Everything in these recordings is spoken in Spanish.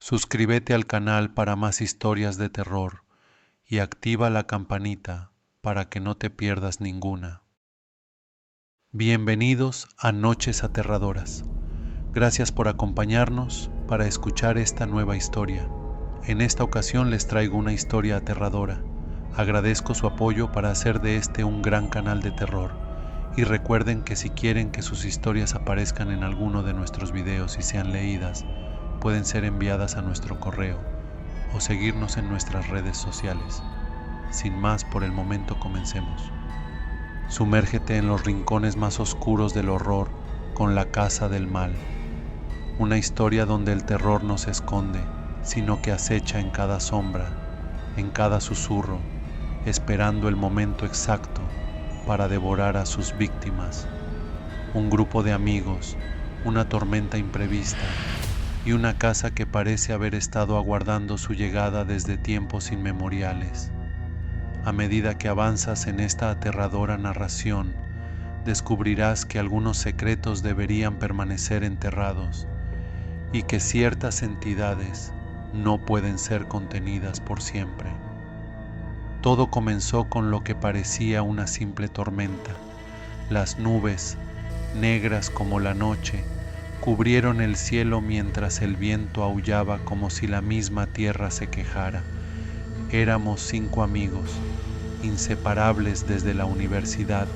Suscríbete al canal para más historias de terror y activa la campanita para que no te pierdas ninguna. Bienvenidos a Noches Aterradoras. Gracias por acompañarnos para escuchar esta nueva historia. En esta ocasión les traigo una historia aterradora. Agradezco su apoyo para hacer de este un gran canal de terror. Y recuerden que si quieren que sus historias aparezcan en alguno de nuestros videos y sean leídas, pueden ser enviadas a nuestro correo o seguirnos en nuestras redes sociales. Sin más, por el momento comencemos. Sumérgete en los rincones más oscuros del horror con La Casa del Mal. Una historia donde el terror no se esconde, sino que acecha en cada sombra, en cada susurro, esperando el momento exacto para devorar a sus víctimas. Un grupo de amigos, una tormenta imprevista y una casa que parece haber estado aguardando su llegada desde tiempos inmemoriales. A medida que avanzas en esta aterradora narración, descubrirás que algunos secretos deberían permanecer enterrados y que ciertas entidades no pueden ser contenidas por siempre. Todo comenzó con lo que parecía una simple tormenta. Las nubes, negras como la noche, cubrieron el cielo mientras el viento aullaba como si la misma tierra se quejara. Éramos 5 amigos, inseparables desde la universidad,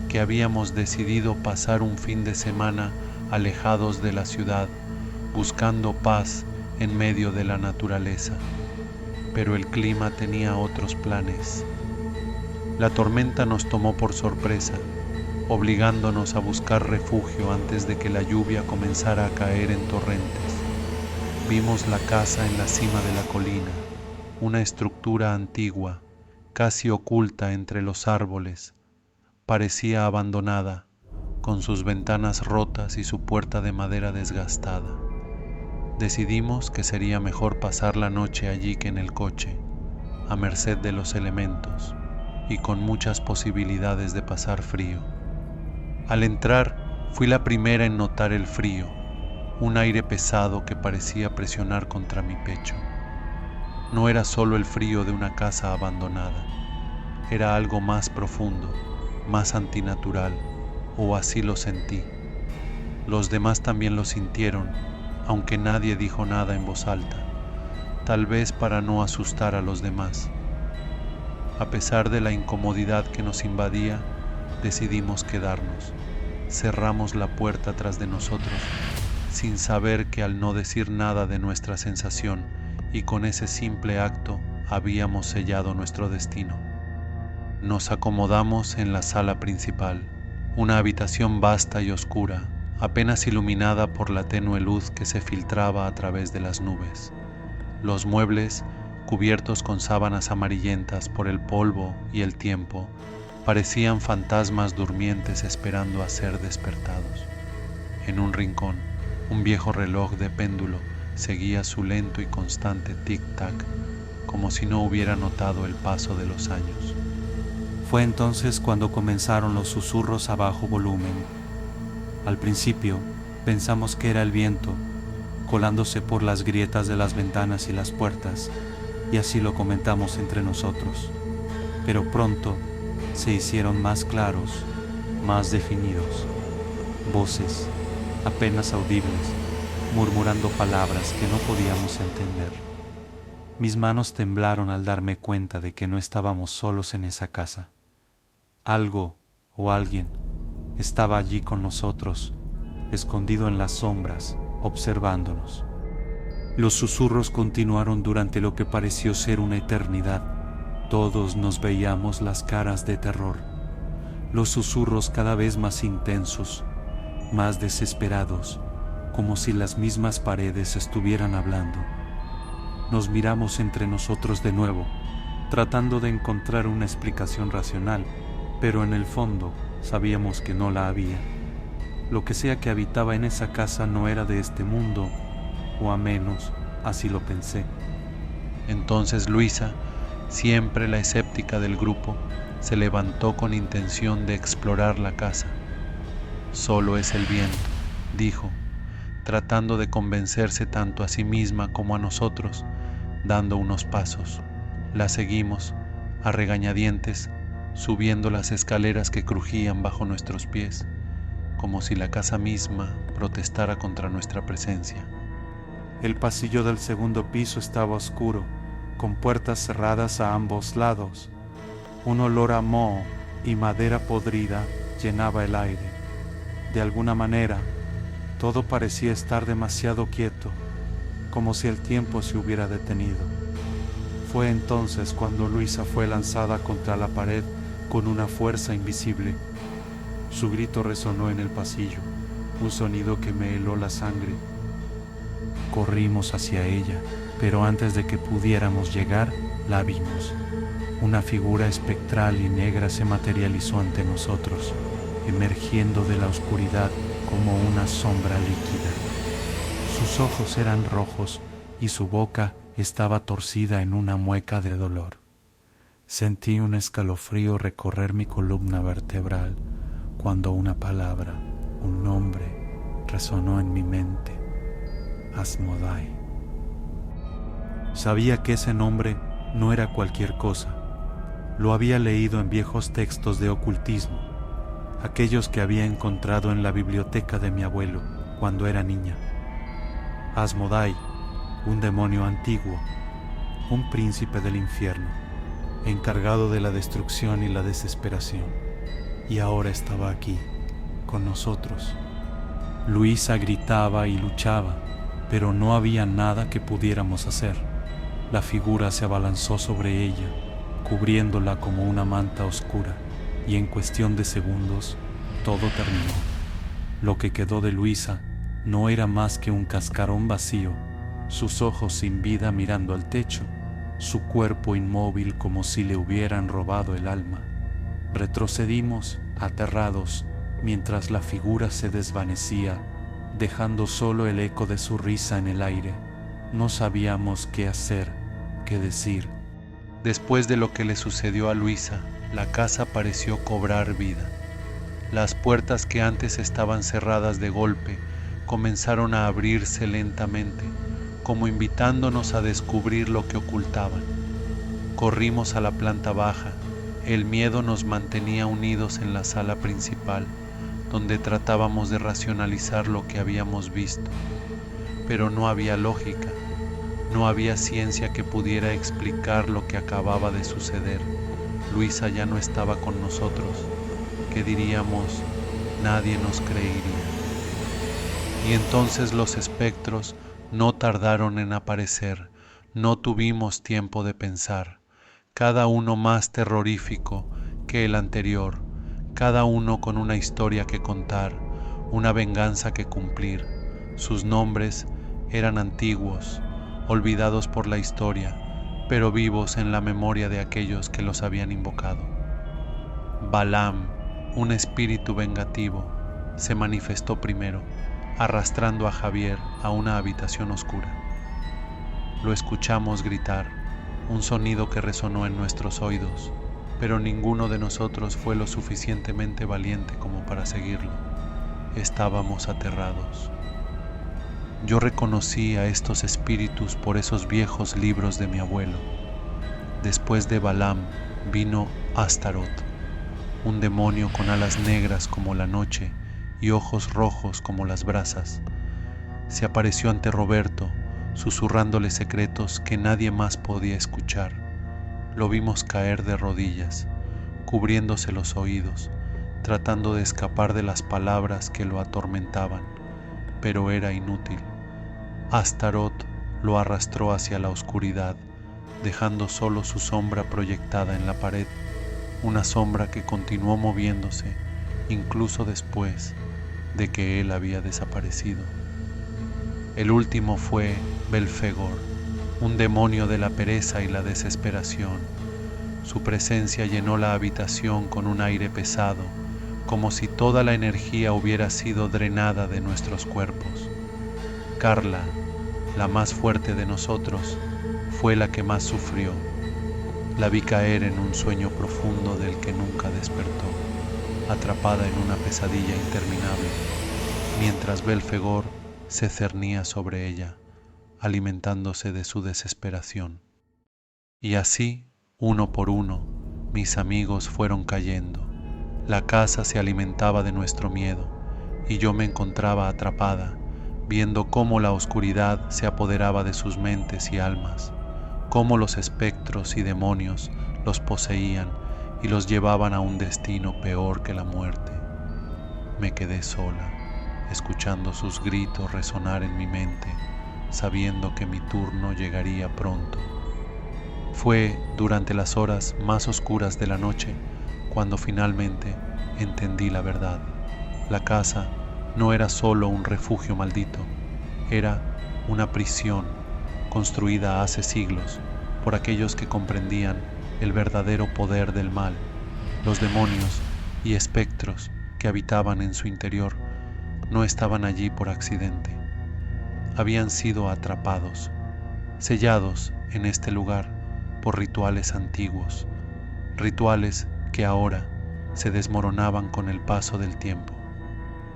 que habíamos decidido pasar un fin de semana alejados de la ciudad, buscando paz en medio de la naturaleza. Pero el clima tenía otros planes. La tormenta nos tomó por sorpresa, obligándonos a buscar refugio antes de que la lluvia comenzara a caer en torrentes. Vimos la casa en la cima de la colina, una estructura antigua, casi oculta entre los árboles. Parecía abandonada, con sus ventanas rotas y su puerta de madera desgastada. Decidimos que sería mejor pasar la noche allí que en el coche, a merced de los elementos y con muchas posibilidades de pasar frío. Al entrar, fui la primera en notar el frío, un aire pesado que parecía presionar contra mi pecho. No era solo el frío de una casa abandonada, era algo más profundo, más antinatural, o así lo sentí. Los demás también lo sintieron, aunque nadie dijo nada en voz alta, tal vez para no asustar a los demás. A pesar de la incomodidad que nos invadía, decidimos quedarnos. Cerramos la puerta tras de nosotros, sin saber que al no decir nada de nuestra sensación y con ese simple acto habíamos sellado nuestro destino. Nos acomodamos en la sala principal, una habitación vasta y oscura, apenas iluminada por la tenue luz que se filtraba a través de las nubes. Los muebles, cubiertos con sábanas amarillentas por el polvo y el tiempo, parecían fantasmas durmientes esperando a ser despertados. En un rincón, un viejo reloj de péndulo seguía su lento y constante tic-tac, como si no hubiera notado el paso de los años. Fue entonces cuando comenzaron los susurros a bajo volumen. Al principio pensamos que era el viento, colándose por las grietas de las ventanas y las puertas, y así lo comentamos entre nosotros. Pero pronto se hicieron más claros, más definidos. Voces, apenas audibles, murmurando palabras que no podíamos entender. Mis manos temblaron al darme cuenta de que no estábamos solos en esa casa. Algo o alguien estaba allí con nosotros, escondido en las sombras, observándonos. Los susurros continuaron durante lo que pareció ser una eternidad. Todos nos veíamos las caras de terror. Los susurros cada vez más intensos, más desesperados, como si las mismas paredes estuvieran hablando. Nos miramos entre nosotros de nuevo, tratando de encontrar una explicación racional, pero en el fondo sabíamos que no la había. Lo que sea que habitaba en esa casa no era de este mundo, o a menos así lo pensé. Entonces Luisa, siempre la escéptica del grupo, se levantó con intención de explorar la casa. Solo es el viento, dijo. tratando de convencerse tanto a sí misma como a nosotros, dando unos pasos. La seguimos, a regañadientes, subiendo las escaleras que crujían bajo nuestros pies, como si la casa misma protestara contra nuestra presencia. El pasillo del segundo piso estaba oscuro, con puertas cerradas a ambos lados. Un olor a moho y madera podrida llenaba el aire. De alguna manera, todo parecía estar demasiado quieto, como si el tiempo se hubiera detenido. Fue entonces cuando Luisa fue lanzada contra la pared con una fuerza invisible. Su grito resonó en el pasillo, un sonido que me heló la sangre. Corrimos hacia ella, pero antes de que pudiéramos llegar, la vimos. Una figura espectral y negra se materializó ante nosotros, emergiendo de la oscuridad como una sombra líquida. Sus ojos eran rojos y su boca estaba torcida en una mueca de dolor. Sentí un escalofrío recorrer mi columna vertebral cuando una palabra, un nombre, resonó en mi mente: Asmodai. Sabía que ese nombre no era cualquier cosa. Lo había leído en viejos textos de ocultismo, aquellos que había encontrado en la biblioteca de mi abuelo cuando era niña. Asmodai, un demonio antiguo, un príncipe del infierno, encargado de la destrucción y la desesperación, y ahora estaba aquí, con nosotros. Luisa gritaba y luchaba, pero no había nada que pudiéramos hacer. La figura se abalanzó sobre ella, cubriéndola como una manta oscura, y en cuestión de segundos, todo terminó. Lo que quedó de Luisa no era más que un cascarón vacío, sus ojos sin vida mirando al techo, su cuerpo inmóvil como si le hubieran robado el alma. Retrocedimos, aterrados, mientras la figura se desvanecía, dejando solo el eco de su risa en el aire. No sabíamos qué hacer, qué decir. Después de lo que le sucedió a Luisa, la casa pareció cobrar vida. Las puertas que antes estaban cerradas de golpe comenzaron a abrirse lentamente, como invitándonos a descubrir lo que ocultaban. Corrimos a la planta baja. El miedo nos mantenía unidos en la sala principal, donde tratábamos de racionalizar lo que habíamos visto. Pero no había lógica, no había ciencia que pudiera explicar lo que acababa de suceder. Luisa ya no estaba con nosotros. ¿Qué diríamos? Nadie nos creería. Y entonces los espectros no tardaron en aparecer. No tuvimos tiempo de pensar. Cada uno más terrorífico que el anterior, cada uno con una historia que contar, una venganza que cumplir. Sus nombres eran antiguos, olvidados por la historia, pero vivos en la memoria de aquellos que los habían invocado. Balaam, un espíritu vengativo, se manifestó primero, arrastrando a Javier a una habitación oscura. Lo escuchamos gritar, un sonido que resonó en nuestros oídos, pero ninguno de nosotros fue lo suficientemente valiente como para seguirlo. Estábamos aterrados. Yo reconocí a estos espíritus por esos viejos libros de mi abuelo. Después de Balaam vino Astaroth, un demonio con alas negras como la noche y ojos rojos como las brasas. Se apareció ante Roberto, susurrándole secretos que nadie más podía escuchar. Lo vimos caer de rodillas, cubriéndose los oídos, tratando de escapar de las palabras que lo atormentaban, pero era inútil. Astaroth lo arrastró hacia la oscuridad, dejando solo su sombra proyectada en la pared, una sombra que continuó moviéndose incluso después de que él había desaparecido. El último fue Belfegor, un demonio de la pereza y la desesperación. Su presencia llenó la habitación con un aire pesado, como si toda la energía hubiera sido drenada de nuestros cuerpos. Carla, la más fuerte de nosotros, fue la que más sufrió. La vi caer en un sueño profundo del que nunca despertó, atrapada en una pesadilla interminable, mientras Belfegor se cernía sobre ella, alimentándose de su desesperación. Y así, uno por uno, mis amigos fueron cayendo. La casa se alimentaba de nuestro miedo, y yo me encontraba atrapada, viendo cómo la oscuridad se apoderaba de sus mentes y almas, cómo los espectros y demonios los poseían y los llevaban a un destino peor que la muerte. Me quedé sola, escuchando sus gritos resonar en mi mente, sabiendo que mi turno llegaría pronto. Fue durante las horas más oscuras de la noche cuando finalmente entendí la verdad. La casa no era solo un refugio maldito, era una prisión construida hace siglos por aquellos que comprendían el verdadero poder del mal. Los demonios y espectros que habitaban en su interior no estaban allí por accidente. Habían sido atrapados, sellados en este lugar por rituales antiguos, rituales que ahora se desmoronaban con el paso del tiempo.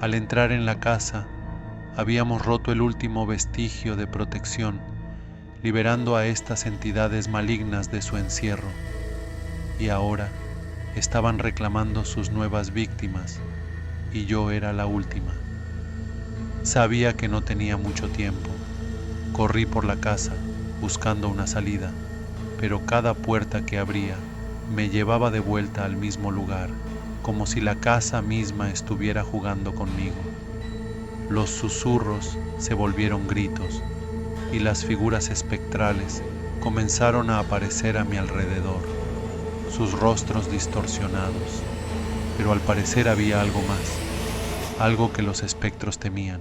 Al entrar en la casa, habíamos roto el último vestigio de protección, liberando a estas entidades malignas de su encierro, y ahora estaban reclamando sus nuevas víctimas, y yo era la última. Sabía que no tenía mucho tiempo. Corrí por la casa buscando una salida, pero cada puerta que abría me llevaba de vuelta al mismo lugar, como si la casa misma estuviera jugando conmigo. Los susurros se volvieron gritos y las figuras espectrales comenzaron a aparecer a mi alrededor, sus rostros distorsionados, pero al parecer había algo más, algo que los espectros temían,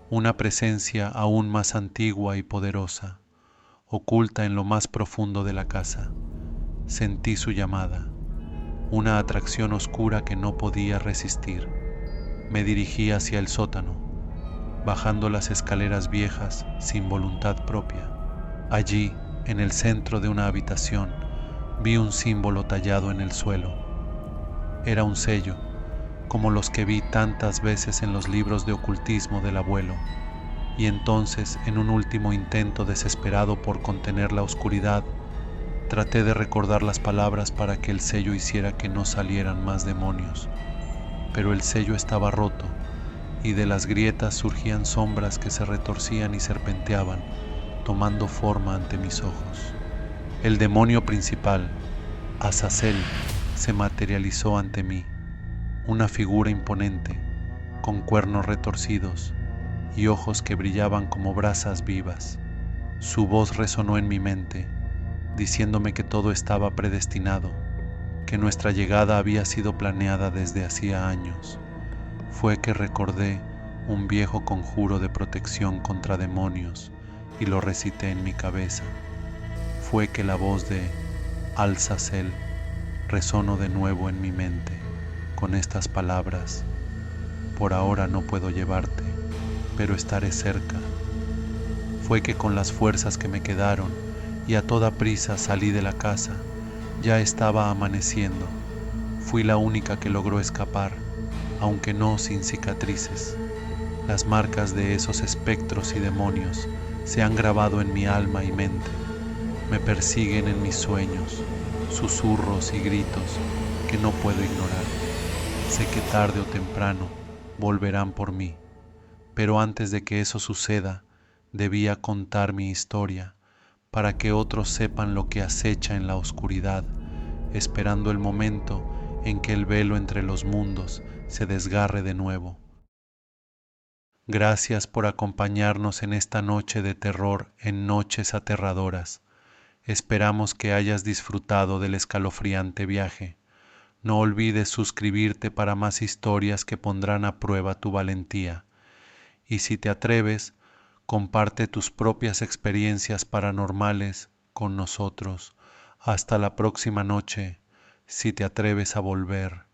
una presencia aún más antigua y poderosa, oculta en lo más profundo de la casa. Sentí su llamada, una atracción oscura que no podía resistir. Me dirigí hacia el sótano, bajando las escaleras viejas sin voluntad propia. Allí, en el centro de una habitación, vi un símbolo tallado en el suelo. Era un sello, como los que vi tantas veces en los libros de ocultismo del abuelo. Y entonces, en un último intento desesperado por contener la oscuridad, traté de recordar las palabras para que el sello hiciera que no salieran más demonios. Pero el sello estaba roto, y de las grietas surgían sombras que se retorcían y serpenteaban, tomando forma ante mis ojos. El demonio principal, Azazel, se materializó ante mí, una figura imponente, con cuernos retorcidos y ojos que brillaban como brasas vivas. Su voz resonó en mi mente, diciéndome que todo estaba predestinado, que nuestra llegada había sido planeada desde hacía años. Fue que recordé un viejo conjuro de protección contra demonios y lo recité en mi cabeza. Fue que la voz de Al-Zazel resonó de nuevo en mi mente con estas palabras: por ahora no puedo llevarte, pero estaré cerca. Fue que con las fuerzas que me quedaron y a toda prisa salí de la casa. Ya estaba amaneciendo. Fui la única que logró escapar, aunque no sin cicatrices. Las marcas de esos espectros y demonios se han grabado en mi alma y mente. Me persiguen en mis sueños, susurros y gritos que no puedo ignorar. Sé que tarde o temprano volverán por mí, pero antes de que eso suceda, debía contar mi historia para que otros sepan lo que acecha en la oscuridad, esperando el momento en que el velo entre los mundos se desgarre de nuevo. Gracias por acompañarnos en esta noche de terror en Noches Aterradoras. Esperamos que hayas disfrutado del escalofriante viaje. No olvides suscribirte para más historias que pondrán a prueba tu valentía. Y si te atreves, comparte tus propias experiencias paranormales con nosotros. Hasta la próxima noche, si te atreves a volver.